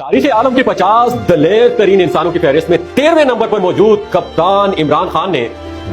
तारीख आलम के 50 दलेर तरीन इंसानों की फहरिस्त में 13वें नंबर पर मौजूद कप्तान इमरान खान ने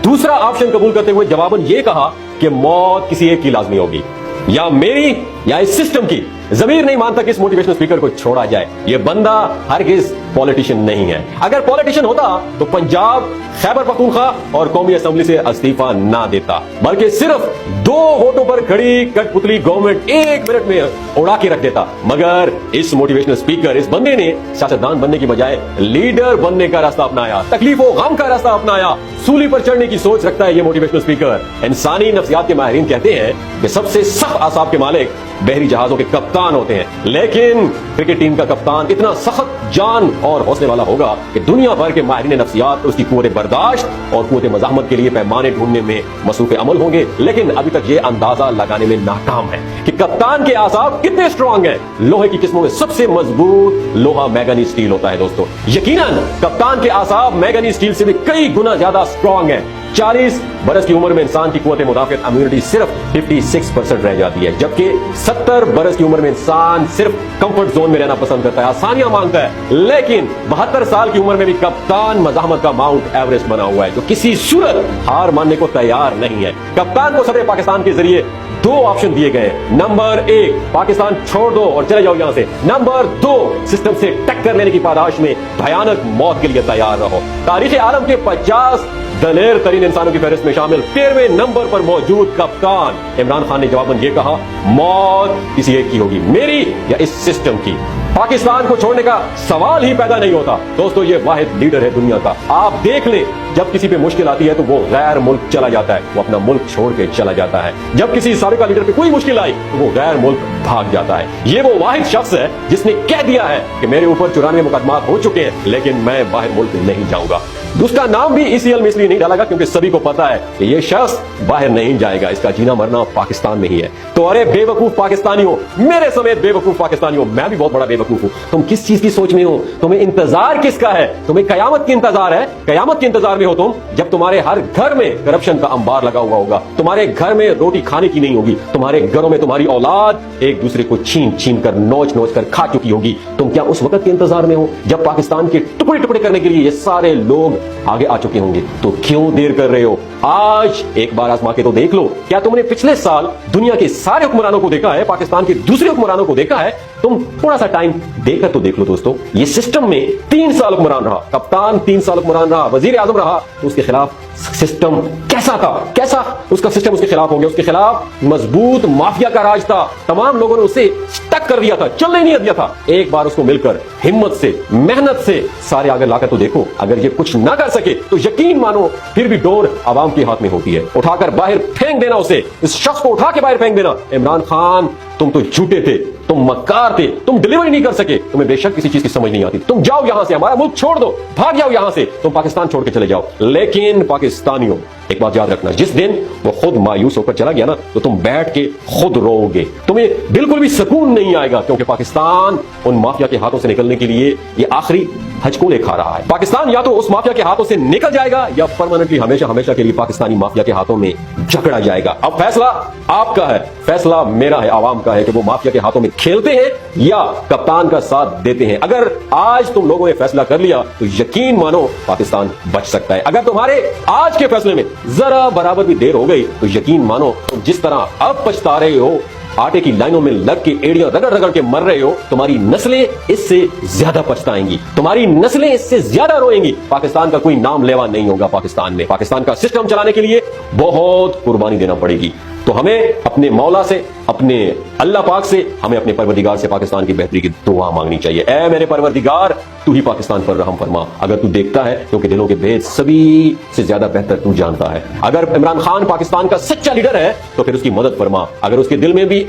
दूसरा ऑप्शन कबूल करते हुए जवाबन ये कहा कि मौत किसी एक की लाजमी होगी, या मेरी या इस सिस्टम की। जमीर नहीं मानता कि इस मोटिवेशनल स्पीकर को छोड़ा जाए। ये बंदा हरगिज पॉलिटिशियन नहीं है। अगर पॉलिटिशियन होता तो पंजाब, खैबर पख्तूनख्वा और कौमी असेंबली से इस्तीफा ना देता, बल्कि सिर्फ 2 वोटों पर खड़ी कठपुतली गवर्नमेंट 1 मिनट में उड़ा के रख देता। मगर इस मोटिवेशनल स्पीकर, इस बंदे ने सियासतदान बनने की बजाय लीडर बनने का रास्ता अपनाया, तकलीफों गम का रास्ता अपनाया, सूली पर चढ़ने की सोच रखता है ये मोटिवेशनल स्पीकर। इंसानी नफ्सियात के माहिरीन कहते हैं कि सबसे सख्त आसाब के मालिक बहरी जहाजों के कप्तान होते हैं, लेकिन क्रिकेट टीम का कप्तान इतना सख्त जान और हौसले वाला होगा कि दुनिया भर के माहिरीन नफ्सियात उसकी कुव्वत बर्दाश्त और कुव्वत मज़ाहमत के लिए पैमाने ढूंढने में मसरूफ़ अमल होंगे, लेकिन अभी तक ये अंदाजा लगाने में नाकाम है कि कप्तान के आसाब कितने स्ट्रॉन्ग हैं। लोहे की किस्मों में सबसे मजबूत लोहा मैगनी स्टील होता है दोस्तों। यकीनन कप्तान के आसाब मैगनी स्टील से भी कई गुना ज्यादा स्ट्रॉन्ग है। 40 बरस की उम्र में इंसान की कुव्वत मुदाफ़अत इम्यूनिटी सिर्फ 56% रह जाती है, जबकि 70 बरस की उम्र में इंसान सिर्फ कंफर्ट जोन में रहना पसंद करता है, आसानियां मांगता है। लेकिन 72 साल की उम्र में भी कप्तान मज़ाहमत का माउंट एवरेस्ट बना हुआ है, जो किसी सूरत हार मानने को तैयार नहीं है। कप्तान को सदर पाकिस्तान के जरिए 2 ऑप्शन दिए गए। नंबर 1, पाकिस्तान छोड़ दो और चले जाओ यहां से। नंबर 2, सिस्टम से टक्कर लेने की पादाश में भयानक मौत के लिए तैयार रहो। तारीख आलम के 50 दलेर तरीन इंसानों की फहरिस्त में शामिल 13वें नंबर पर मौजूद कप्तान इमरान खान ने जवाबन ये कहा, मौत किसी एक की होगी, मेरी या इस सिस्टम की। पाकिस्तान को छोड़ने का सवाल ही पैदा नहीं होता। दोस्तों, ये वाहिद लीडर है दुनिया का। आप देख लें, जब किसी पे मुश्किल आती है तो वो गैर मुल्क चला जाता है, वो अपना मुल्क छोड़ के चला जाता है। जब किसी साबिका लीडर पे कोई मुश्किल आई तो वो गैर मुल्क भाग जाता है। ये वो वाहिद शख्स है जिसने कह दिया है कि मेरे ऊपर 94 मुकदमात हो चुके हैं, लेकिन मैं बाहर मुल्क नहीं जाऊंगा। उसका नाम भी ECL में इसलिए नहीं डाला गया क्योंकि सभी को पता है कि ये शख्स बाहर नहीं जाएगा, इसका जीना मरना पाकिस्तान में ही है। तो अरे बेवकूफ पाकिस्तानियों, मेरे समेत बेवकूफ पाकिस्तानियों, मैं भी बहुत बड़ा बेवकूफ हूं। तुम किस चीज की सोच में हो? तुम्हें इंतजार किसका है? तुम्हें कयामत की इंतजार है? कयामत के इंतजार में हो तुम, जब तुम्हारे हर घर में करप्शन का अंबार लगा हुआ होगा, तुम्हारे घर में रोटी खाने की नहीं होगी, तुम्हारे घरों में तुम्हारी औलाद एक दूसरे को छीन छीन कर नोच नोच कर खा चुकी होगी। तुम क्या उस वक्त के इंतजार में हो जब पाकिस्तान के टुकड़े टुकड़े करने के लिए ये सारे लोग आगे आ चुके होंगे? तो क्यों देर कर रहे हो? आज एक बार आजमा के तो देख लो। क्या तुमने पिछले साल दुनिया के सारे हुक्मरानों को देखा है, पाकिस्तान के दूसरे हुक्मरानों को देखा है? तुम थोड़ा सा टाइम देकर तो देख लो दोस्तों। ये सिस्टम में 3 साल हुक्मरान रहा, कप्तान 3 साल हुक्मरान रहा, वजीर आजम रहा, तो उसके खिलाफ सिस्टम कैसा था? कैसा उसका सिस्टम उसके खिलाफ हो गया? उसके खिलाफ मजबूत माफिया का राज था। तमाम लोगों ने उसे स्टक कर दिया था, चलने नहीं दिया था। एक बार उसको मिलकर हिम्मत से, मेहनत से सारे आगे लाकर तो देखो। अगर ये कुछ ना कर सके तो यकीन मानो फिर भी डोर आवाम के हाथ में होती है। उठाकर बाहर फेंक देना उसे, इस शख्स को उठा के बाहर फेंक देना। इमरान खान, तुम तो झूठे थे, तुम मक्कार थे, तुम डिलीवरी नहीं कर सके, तुम्हें बेशक किसी चीज की समझ नहीं आती। तुम जाओ यहां से, हमारा मुल्क छोड़ दो, भाग जाओ यहां से, तुम पाकिस्तान छोड़ के चले जाओ। लेकिन पाकिस्तानियों, एक बात याद रखना, जिस दिन वो खुद मायूस होकर चला गया ना, तो तुम बैठ के खुद रोओगे। तुम्हें बिल्कुल भी सुकून नहीं आएगा, क्योंकि पाकिस्तान उन माफिया के हाथों से निकलने के लिए ये आखिरी हजकोले खा रहा है। पाकिस्तान या तो उस माफिया के हाथों से निकल जाएगा या परमानेंटली हमेशा हमेशा के लिए पाकिस्तानी माफिया के हाथों में जकड़ा जाएगा। अब फैसला आपका है, फैसला मेरा है, आवाम का है कि वो माफिया के हाथों में खेलते हैं या कप्तान का साथ देते हैं। अगर आज तुम लोगों ने फैसला कर लिया तो यकीन मानो पाकिस्तान बच सकता है। अगर तुम्हारे आज के फैसले में जरा बराबर भी देर हो गई तो यकीन मानो तुम जिस तरह अब पछता रहे हो, आटे की लाइनों में लग के एड़ियां रगड़ रगड़ के मर रहे हो, तुम्हारी नस्लें इससे ज्यादा पछताएंगी, तुम्हारी नस्लें इससे ज्यादा रोएंगी। पाकिस्तान का कोई नाम लेवा नहीं होगा पाकिस्तान में। पाकिस्तान का सिस्टम चलाने के लिए बहुत कुर्बानी देना पड़ेगी। तो हमें अपने मौला से, अपने अल्लाह पाक से, हमें अपने परवरदिगार से पाकिस्तान की बेहतरी की दुआ मांगनी चाहिए। ऐ मेरे परवरदिगार, तू ही पाकिस्तान पर रहम फरमा। अगर तू देखता है, क्योंकि दिलों के भेद सभी से ज्यादा बेहतर तू जानता है। अगर इमरान खान पाकिस्तान का सच्चा लीडर है तो फिर उसकी मदद फरमा। अगर उसके दिल में भी